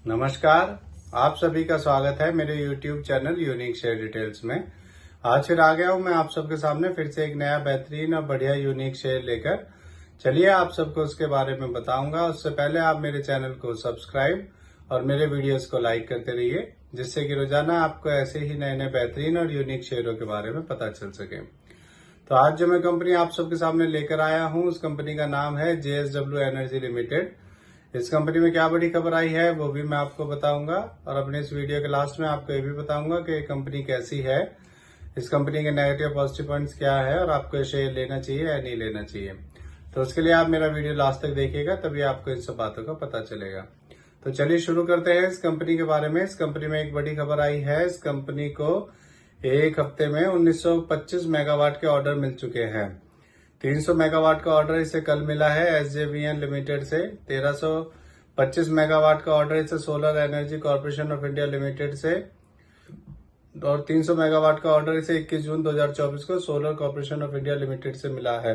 नमस्कार, आप सभी का स्वागत है मेरे YouTube channel unique share details में। आज फिर आ गया हूं मैं आप सबके सामने फिर से एक नया बेहतरीन और बढ़िया यूनिक शेयर लेकर। चलिए आप सबको उसके बारे में बताऊंगा। उससे पहले आप मेरे चैनल को सब्सक्राइब और मेरे वीडियोस को लाइक करते रहिए, जिससे कि रोजाना आपको ऐसे ही नए नए बेहतरीन और यूनिक शेयरों के बारे में पता चल सके। तो आज जो मैं कंपनी आप सबके सामने लेकर आया हूँ, उस कंपनी का नाम है JSW एनर्जी लिमिटेड। इस कंपनी में क्या बड़ी खबर आई है वो भी मैं आपको बताऊंगा, और अपने इस वीडियो के लास्ट में आपको ये भी बताऊंगा कि ये कंपनी कैसी है, इस कंपनी के नेगेटिव पॉजिटिव पॉइंट्स क्या है और आपको ये शेयर लेना चाहिए या नहीं लेना चाहिए। तो उसके लिए आप मेरा वीडियो लास्ट तक देखिएगा, तभी आपको इन सब बातों का पता चलेगा। तो चलिए शुरू करते हैं इस कंपनी के बारे में। इस कंपनी में एक बड़ी खबर आई है। इस कंपनी को एक हफ्ते में 1925 मेगावाट के ऑर्डर मिल चुके हैं। 300 मेगावाट का ऑर्डर इसे कल मिला है SJVN लिमिटेड से। 1325 मेगावाट का ऑर्डर इसे solar energy corporation of India limited से, और 300 मेगावाट का ऑर्डर इसे 21 जून 2024 को solar corporation of India limited से मिला है।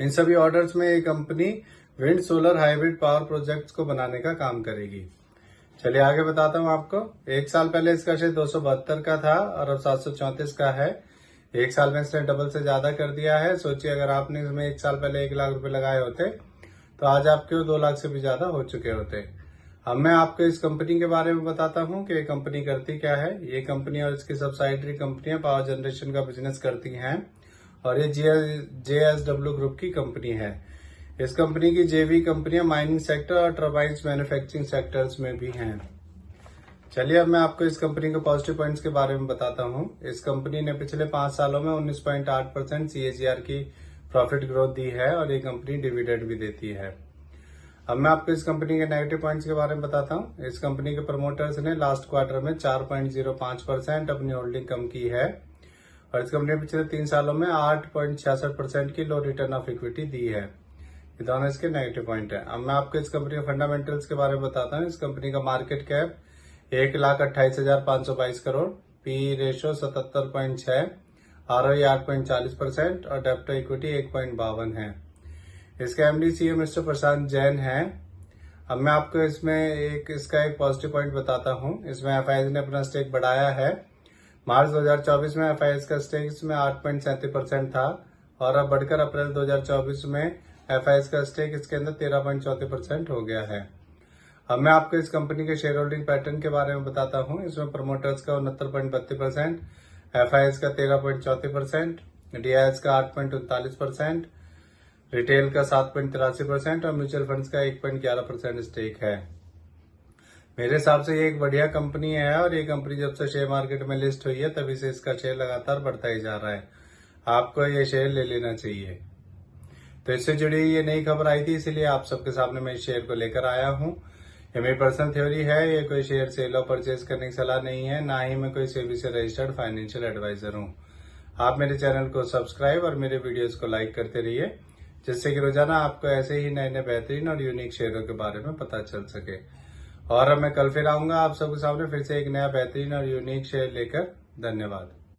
इन सभी ऑर्डर्स में ये company wind solar hybrid power projects को बनाने का काम करेगी। चलिए आगे बताता हूँ आपको। एक साल पहले इसका शेयर 272 का था और अब 734 का है। एक साल में इसने डबल से ज्यादा कर दिया है। सोचिए अगर आपने इसमें एक साल पहले 1 लाख रुपए लगाए होते तो आज आपके 2 लाख से भी ज्यादा हो चुके होते। अब मैं आपको इस कंपनी के बारे में बताता हूँ कि ये कंपनी करती क्या है। ये कंपनी और इसकी सब्सिडरी कंपनियां पावर जनरेशन का बिजनेस करती हैं, और ये JSW ग्रुप की कंपनी है। इस कंपनी की JV कंपनियां माइनिंग सेक्टर और टर्बाइन्स मैन्युफैक्चरिंग सेक्टर्स में भी हैं। चलिए अब मैं आपको इस कंपनी के पॉजिटिव पॉइंट्स के बारे में बताता हूं। इस कंपनी ने पिछले 5 सालों में 19.8% CAGR की प्रॉफिट ग्रोथ दी है, और ये कंपनी डिविडेंड भी देती है। अब मैं आपको इस कंपनी के नेगेटिव पॉइंट्स के बारे में बताता हूं। इस कंपनी के प्रमोटर्स ने लास्ट क्वार्टर में 4.05% अपनी होल्डिंग कम की है, और इस कंपनी ने पिछले 3 सालों में 8.66% की लो रिटर्न ऑफ इक्विटी दी है। ये दोनों इसके नेगेटिव पॉइंट है। अब मैं आपको इस कंपनी के फंडामेंटल्स के बारे में बताता हूँ। इस कंपनी का market cap 1,28,522 crore, P ratio 77.6, ROE 8.40% और डेब्ट टू इक्विटी 1.52 है। इसके MD CEO मिस्टर प्रशांत जैन हैं। अब मैं आपको इसमें इसका एक पॉजिटिव पॉइंट बताता हूं। इसमें FIS ने अपना स्टेक बढ़ाया है। मार्च 2024 में FIS का स्टेक इसमें 8.37% था, और अब बढ़कर अप्रैल 2024 में FIS का स्टेक इसके अंदर 13.34% हो गया है। अब मैं आपको इस कंपनी के शेयर होल्डिंग पैटर्न के बारे में बताता हूं। इसमें प्रमोटर्स का 69.32%, FIS का 13.34%, DIS का 8.39%, रिटेल का 7.83% और म्यूचुअल फंड्स का 1.11% स्टेक है। मेरे हिसाब से ये एक बढ़िया कंपनी है, और ये कंपनी जब से शेयर मार्केट में लिस्ट हुई है तभी से इसका शेयर लगातार बढ़ता ही जा रहा है। आपको ये शेयर ले लेना चाहिए। तो इससे जुड़ी ये नई खबर आई थी, इसीलिए आप सबके सामने मैं इस शेयर को लेकर आया हूँ। ये मेरी पर्सनल थ्योरी है, ये कोई शेयर सेल और परचेज करने की सलाह नहीं है, ना ही मैं कोई सेबी से रजिस्टर्ड फाइनेंशियल एडवाइजर हूँ। आप मेरे चैनल को सब्सक्राइब और मेरे वीडियोस को लाइक करते रहिए, जिससे कि रोजाना आपको ऐसे ही नए नए बेहतरीन और यूनिक शेयरों के बारे में पता चल सके। और अब मैं कल फिर आऊंगा आप सबके सामने फिर से एक नया बेहतरीन और यूनिक शेयर लेकर। धन्यवाद।